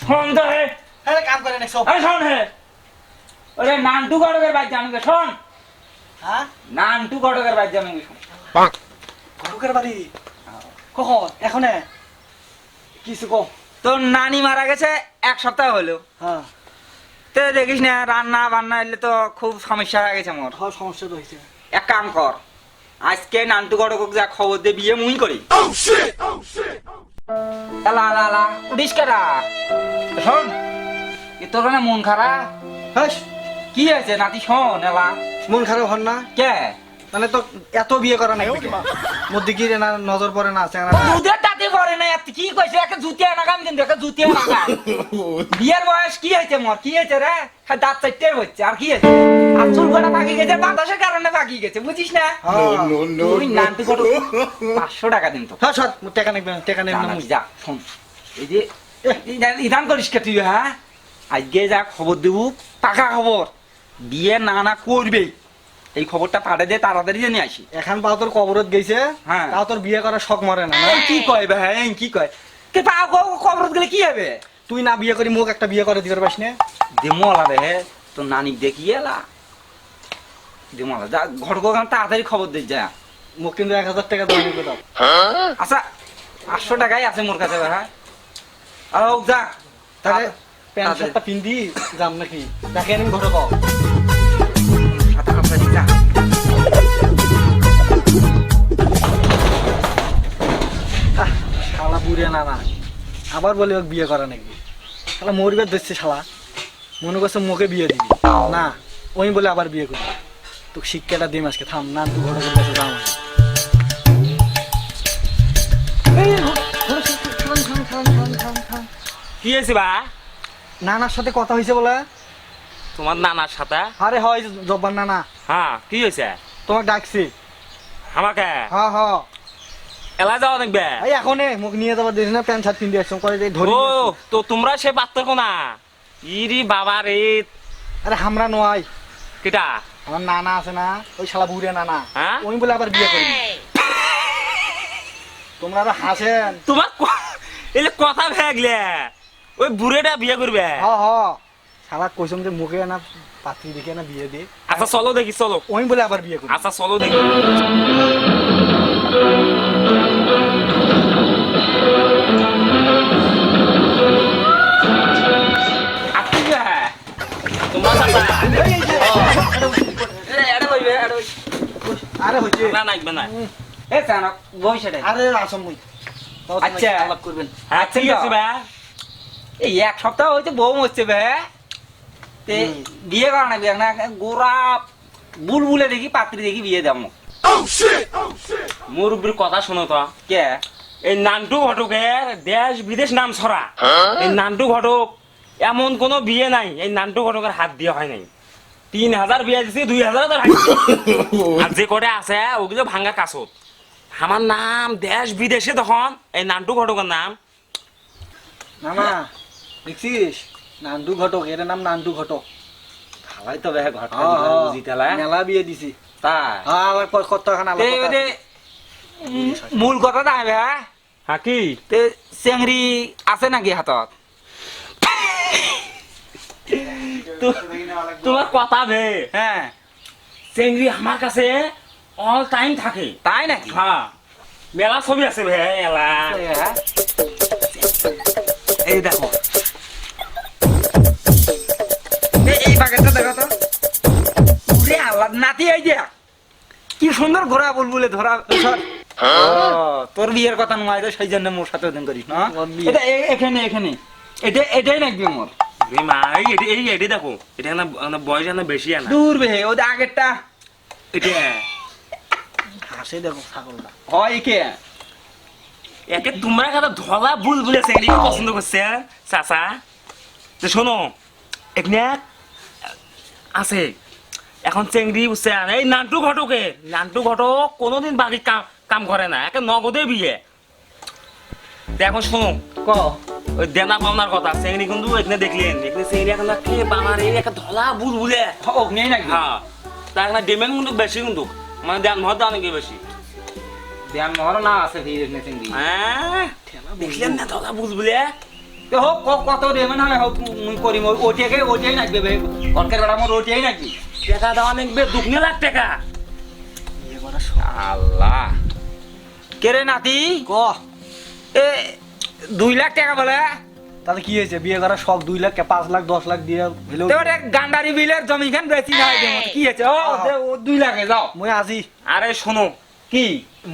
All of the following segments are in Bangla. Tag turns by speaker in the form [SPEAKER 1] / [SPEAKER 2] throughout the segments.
[SPEAKER 1] শোন তো হে
[SPEAKER 2] আরে কাম করে না সব
[SPEAKER 1] আরে শোন হে ওরে নান্টু গড়কের বাদ জানুকে শোন
[SPEAKER 2] হ্যাঁ
[SPEAKER 1] নান্টু গড়কের বাদ জানুকে শোন
[SPEAKER 2] ঘটকের বাড়ি কখন এখন
[SPEAKER 1] কিছু কো তোর নানি মারা গেছে এক সপ্তাহ হলো
[SPEAKER 2] হ্যাঁ
[SPEAKER 1] তো দেখিস না রান্না বান্না এলে তো খুব সমস্যা হয়ে গেছে মোর
[SPEAKER 2] হওয়ার সমস্যা তো হয়েছে
[SPEAKER 1] এক কাম কর আজকে নান্টু গড়ক যা খবর দে বিয়ে মুই করি এলা এলা এলা উঠিস কেরা শোন এ তোর না মন খারাপ
[SPEAKER 2] হ্যাঁ
[SPEAKER 1] কি হয়েছে নাতি শোন এলা
[SPEAKER 2] মন খারাপ হন না
[SPEAKER 1] কে
[SPEAKER 2] মানে তো এত বিয়ে করা নাই মধ্যে কি না নজর পড়ে না চেংড়া
[SPEAKER 1] দুধের তাতে পড়ে না এত কি কইছে একটা জুতি আনাগাম কিন্তু একটা জুতি আনাগাম বিয়ের বয়স কি হয়েছে মোর কি হয়েছে রে দাঁত চাইতে হচ্ছে আর কি হয়েছে আর চুল কটা পাকি গেছে বাতাসের কারণে পাকি গেছে বুঝিস না তুই নানটু কত 500 টাকা দিন তো
[SPEAKER 2] হ্যাঁ সর টাকা নেবেন টাকা নেবেন না
[SPEAKER 1] যা শোন এই যে ইদান করিস কে তুই হ্যাঁ আজকে যা খবর দেব পাকা খবর বিয়ে না না করবেই এই খবরটা পাঠে দে তাড়াতাড়ি জানি আসি
[SPEAKER 2] এখন পাও তোর কবরত গেছে
[SPEAKER 1] হ্যাঁ
[SPEAKER 2] তাও তোর বিয়ে করার শখ মরে না
[SPEAKER 1] কি কয় ভাই কি কয় কে পাও খবরত গেলে কি হবে
[SPEAKER 2] তুই না বিয়ে করি মুখ একটা বিয়ে করে দিতে পারিস না
[SPEAKER 1] দেমলা রে তো নানি দেখি এলা দেমলা যা ঘটক তাড়াতাড়ি খবর দে যা
[SPEAKER 2] মুখ কিন্তু 1000 টাকা দাও নিবে দাও
[SPEAKER 1] আচ্ছা 500 টাকাই আছে মোর কাছে ভাই আও যা
[SPEAKER 2] তাহলে প্যান্ট শার্টটা পিন্দি যাম নাকি দেখে আমি ঘরে পাও
[SPEAKER 1] তাড়াতাড়ি যা
[SPEAKER 2] শালা বুড়ে না না আবার বলে ওকে বিয়ে করা নাকি শালা মরবে দিচ্ছে শালা মনে করছে মুখে বিয়ে দিবি না ওই বলে আবার বিয়ে করবি তোকে শিক্ষাটা দিম আজকে থাম না তুই ঘরে কাছে যাও
[SPEAKER 3] কি হয়েছে বা
[SPEAKER 2] নানার সাথে কথা হয়েছে বলে
[SPEAKER 3] তোমার নানার সাথে
[SPEAKER 2] আরে হয় জব্বার নানা
[SPEAKER 3] হ্যাঁ কি হয়েছে
[SPEAKER 2] তোমাকে ডাকছি
[SPEAKER 3] আমাকে
[SPEAKER 2] হ্যাঁ হ্যাঁ
[SPEAKER 3] এলা যাওয়া দেখবে
[SPEAKER 2] এই এখনে মুখ নিয়ে যাবার দিস না প্যান্ট শার্ট পিন্দি আসছো করে ধরি
[SPEAKER 3] ও তো তোমরা সে বাত্তর কোনা ইরি বাবা রে
[SPEAKER 2] আরে হামরা নয়
[SPEAKER 3] কিটা
[SPEAKER 2] আমার নানা আছে না ওই শালা বুড়ে নানা
[SPEAKER 3] হ্যাঁ?
[SPEAKER 2] ওই বলে আবার বিয়ে করবি তোমরা আরো হাসেন
[SPEAKER 3] তোমার এলে কথা ভেগলে ওই বুড়েটা বিয়ে করবে
[SPEAKER 2] হ হ শালা কইসম যে মুখে না পাত্রী দেখে না বিয়ে দে
[SPEAKER 3] আচ্ছা চলো দেখি চলো
[SPEAKER 2] ওই বলে আবার বিয়ে করবি
[SPEAKER 3] আচ্ছা চলো দেখি তোমরা চাচা
[SPEAKER 1] এটা কইবে এটা
[SPEAKER 2] আরে হইছে
[SPEAKER 3] না নাইবে না
[SPEAKER 1] এ জানো বইছেটা
[SPEAKER 2] আরে আসম মুই
[SPEAKER 1] আচ্ছা।
[SPEAKER 2] আলাপ করবেন
[SPEAKER 3] আচ্ছা কি হয়েছে বা
[SPEAKER 1] এই এক সপ্তাহ হইছে বউ মরছে বে তে বিয়ে করা না বিয়ে না গোরা বুলবুলে দেখি পাত্রী দেখি বিয়ে দাম
[SPEAKER 3] মুরব্বীর কথা শোনো তো
[SPEAKER 1] কে
[SPEAKER 3] এই নান্টু ঘটকের দেশ বিদেশ নাম ছড়া এই নান্টু ঘটক এমন কোন বিয়ে নাই এই নান্টু ঘটকের হাত দিয়ে হয় নাই 3000 বিয়ে দিছি 2000 তো ভাঙছে আর যে করে আছে ওগুলো ভাঙা কাছত আমার নাম দেশ বিদেশে তখন এই নান্টু ঘটকের নাম
[SPEAKER 2] মামা দেখছিস নান্দু ঘটক এর নাম নান্দু ঘটক
[SPEAKER 1] খালাই তো বে ঘর বুঝিতালা
[SPEAKER 2] মেলা বিয়ে দিছি
[SPEAKER 1] তাই
[SPEAKER 2] হ্যাঁ আবার কতখানা
[SPEAKER 1] তে ওদে মূল কথা না বে
[SPEAKER 3] হ্যাঁ কি
[SPEAKER 1] তে চেংড়ি আছে নাকি হাতত
[SPEAKER 3] তোমার কথা বে
[SPEAKER 1] হ্যাঁ
[SPEAKER 3] চেংড়ি আমার কাছে অল টাইম থাকে
[SPEAKER 1] তাই নাকি
[SPEAKER 3] হ্যাঁ মেলা ছবি আছে বে এলা
[SPEAKER 1] এই দেখো এই বাকেটটা দেখো তো উরে আল্লাহ নাতি এই যে কি সুন্দর ঘোরা বুলবুলে ধরা সর তোর বিয়ের কথা নয় তো সেই জন্য মোর সাথে ওদিন করিস না এটা এখানে এখানে এটাই নাকবি মোর
[SPEAKER 3] এই মা এই এটি দেখো এটা না বয়স না বেশি না
[SPEAKER 1] দূর বে ওদের আগেরটা
[SPEAKER 3] এটা
[SPEAKER 2] হাসে দেখো ছাগলটা
[SPEAKER 1] হয় কে
[SPEAKER 3] একে তোমরা কথা ধলা বুলবুলে চেংড়ি পছন্দ করছে চাচা তো শোনো এখানে আছে এখন চেংড়ি বুঝছে এই নান্টু ঘটক কোনোদিন বাকি কাম করে না একে নগদে বিয়ে তো এখন শোনো
[SPEAKER 2] ক
[SPEAKER 3] ওই দেনা পাওনার কথা চেংড়ি কিন্তু এখানে দেখলেন এখানে চেংড়ি এখন কে বাবার এই একটা ধলা বুলবুলে
[SPEAKER 1] অগ্নি নাকি
[SPEAKER 3] হ্যাঁ তার একটা ডিমান্ড কিন্তু বেশি কিন্তু মানে দেন মহৎ অনেক বেশি
[SPEAKER 1] ধ্যান মহর না আছে ভিড় নেছেন
[SPEAKER 3] হ্যাঁ দেখলেন না ধলা বুলবুলে
[SPEAKER 1] তো হোক কত রে মানে হয় হোক মুই করিম ওটিয়াই নাকবে বে কনকের বেড়া মোর ওটিয়াই নাকবি
[SPEAKER 3] টাকা দেওয়া নাকবে 2 লাখ টাকা।
[SPEAKER 2] বিয়ে করা শখ।
[SPEAKER 1] আল্লাহ কে রে নাতি
[SPEAKER 2] ক
[SPEAKER 1] এ 2 লাখ টাকা বলে
[SPEAKER 2] তাহলে কি হয়েছে বিয়ে করা শখ 2 লাখ 5 লাখ 10 লাখ দিয়ে হইলো
[SPEAKER 1] তো এক গান্ডারি বিলের জমি খান বেশি না দে কি হয়েছে ও 2 লাখে যাও
[SPEAKER 2] মই আজি
[SPEAKER 3] আরে শোনো,
[SPEAKER 1] কি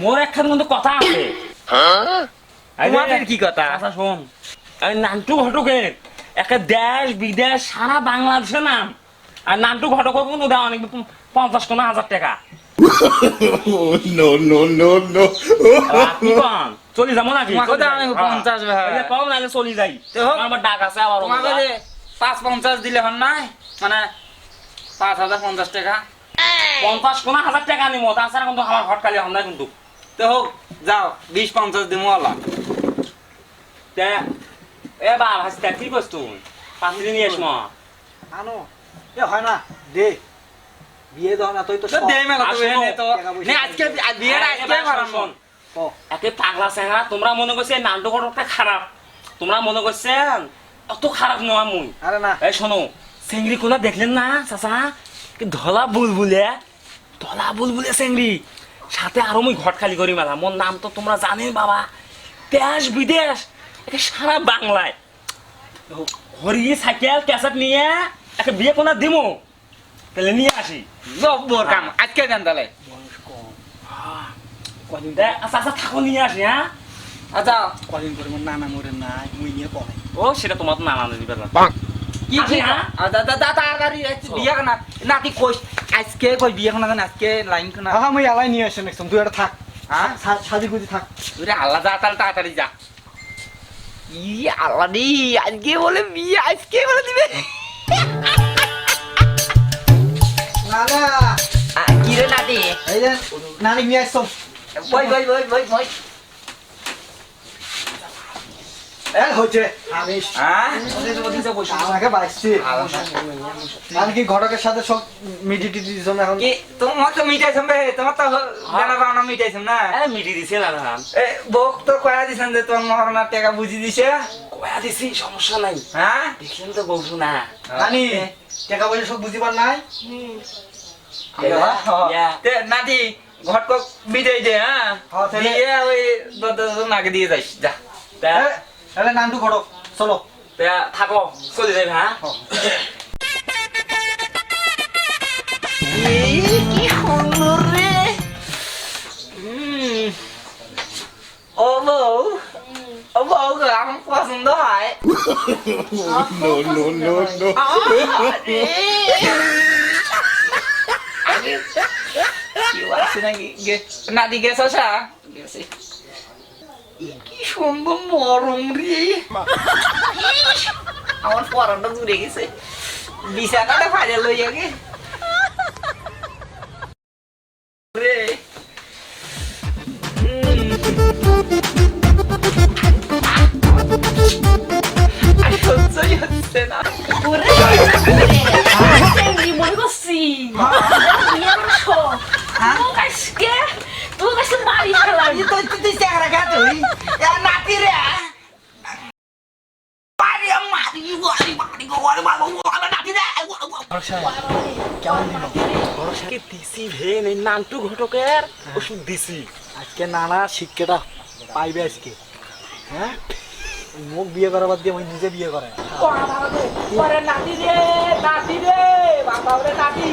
[SPEAKER 3] মোর একখান কিন্তু কথা আছে।
[SPEAKER 1] তোমাদের কি কথা
[SPEAKER 3] আচ্ছা শোন, এই নান্টু ঘটকের একটা দেশ বিদেশ সারা বাংলাদেশের নাম, আর নান্টু ঘটকের কিন্তু দেওয়া নাকি 50,000 টাকা।
[SPEAKER 4] no, no, no, no.
[SPEAKER 3] আপনি কম চলি যাবো নাকি?
[SPEAKER 1] তোমাকে দেওয়া নাকি 50 ভাই?
[SPEAKER 3] এই যে কম নাহলে চলি যাই।
[SPEAKER 1] তো হোক।
[SPEAKER 3] আমার ডাক আছে আবার।
[SPEAKER 1] তোমাকে যে 550 দিলে হন নাই মানে 5,050 টাকা
[SPEAKER 3] 50,000 টাকা নিমো, তাছাড়া কিন্তু আমার ঘটকালি হন না কিন্তু।
[SPEAKER 1] তো হোক যাও 20-50 দিমু আলা
[SPEAKER 3] তে এ বা হাসতে কি করছ তুই? পাঁচলি নিয়ে এসমো।
[SPEAKER 2] আনো এ হয় না দে বিয়ে দাও না তুই তো
[SPEAKER 1] তো দে মেলা তো
[SPEAKER 3] আসো।
[SPEAKER 1] এনে তো নে আজকে বিয়েটা আজকে করানো
[SPEAKER 2] ও
[SPEAKER 3] একে পাগলা স্যাংরা, তোমরা মনে করছে নান্টু ঘটকটা খারাপ, তোমরা মনে করছেন অত খারাপ নয় মুই।
[SPEAKER 2] আরে না
[SPEAKER 3] এই শোনো, চেংড়ি কোনা দেখলেন না চাচা? কি ধলা বুলবুলে চেংড়ি, সাথে আরো মুই ঘট খালি করি মেলা। মোর নাম তো তোমরা জানেন বাবা, দেশ বিদেশ একে সারা বাংলায় হরি সাইকেল ক্যাসেট নিয়ে একটা বিয়ে কোনা দিমো, তাহলে নিয়ে আসি।
[SPEAKER 1] জব্বর কাম আজকে দেন তাহলে
[SPEAKER 2] বয়স কম
[SPEAKER 3] কদিন আচ্ছা আচ্ছা থাকো, নিয়ে আসি। হ্যাঁ
[SPEAKER 1] আচ্ছা
[SPEAKER 2] কদিন করে মোর নানা মরে নাই মুই নিয়ে পড়ে
[SPEAKER 3] ও সেটা তোমার তো নানা দিবে না।
[SPEAKER 1] কি
[SPEAKER 3] আসি, হ্যাঁ?
[SPEAKER 1] তাড়াতাড়ি বিয়ে না নাতি কইস আজকে কই বিয়ে কোনা দেন আজকে লাইন কোনা
[SPEAKER 2] হ্যাঁ মুই আলাই নিয়ে আসেন একদম তুই এটা থাক
[SPEAKER 1] হ্যাঁ
[SPEAKER 2] সাজি গুজি থাক
[SPEAKER 1] ওরে আল্লাহ যা তাহলে তাড়াতাড়ি যা ই আল্লাহ রে আজকে বলে বিয়ে আজকে বলে দিবে
[SPEAKER 2] নানা
[SPEAKER 1] কি রে নাতি
[SPEAKER 2] এই যে নানি নিয়ে আসছো
[SPEAKER 1] বই
[SPEAKER 2] এ হচ্ছে আমি
[SPEAKER 1] হ্যাঁ
[SPEAKER 2] আমাকে বাইছি আর কি ঘটকের সাথে সব মিডিটি দিছম এখন
[SPEAKER 1] কি তোমার তো মিটাইছম বে তোমার তো জানা বানা মিটাইছম না
[SPEAKER 3] মিটি দিছে না ধান,
[SPEAKER 1] এ বক তো কয়া দিছেন যে তোমার মহরণার টাকা বুঝি দিছে
[SPEAKER 3] কয়া দিছি, সমস্যা নাই।
[SPEAKER 1] হ্যাঁ
[SPEAKER 3] দেখলেন তো বলছো না।
[SPEAKER 2] নানি টাকা পয়সা সব বুঝিবার নাই
[SPEAKER 1] নাতি ঘটক বিদায় দে হ্যাঁ
[SPEAKER 2] হ্যাঁ, তাহলে-
[SPEAKER 1] দিয়ে ওই নাকে দিয়ে যাইস যা
[SPEAKER 3] তা
[SPEAKER 2] তাহলে নান্টু ঘটক চলো
[SPEAKER 3] তা থাকো, চলে যাবে। হ্যাঁ
[SPEAKER 1] কি সুন্দর রে ও বউ গো আমার পছন্দ হয়
[SPEAKER 4] no, no, no, no.
[SPEAKER 1] নাতি গেছ গেছি কি সুন্দর মরম রে আমার পরানটা দূরে গেছে বিছানাটা ফাজে লইয়া গে রে সহ্যই হচ্ছে না
[SPEAKER 5] ওরে চেংড়ি মনে করছি বিয়ে করছ আজকে তোর কাছে বাড়ি খেলাম
[SPEAKER 1] তুই চেহারা খা তুই নাতি রে বাড়ি মারি নাতি রে
[SPEAKER 2] কেমন দিল
[SPEAKER 3] কি দিছি হে এই নান্টু ঘটকের ওষুধ দিছি।
[SPEAKER 2] আজকে নানা শিক্ষাটা পাইবে আজকে হ্যাঁ মুখ বিয়ে করাবার দিয়ে ওই নিজে বিয়ে করে
[SPEAKER 1] নাতি রে বাবা রে নাতি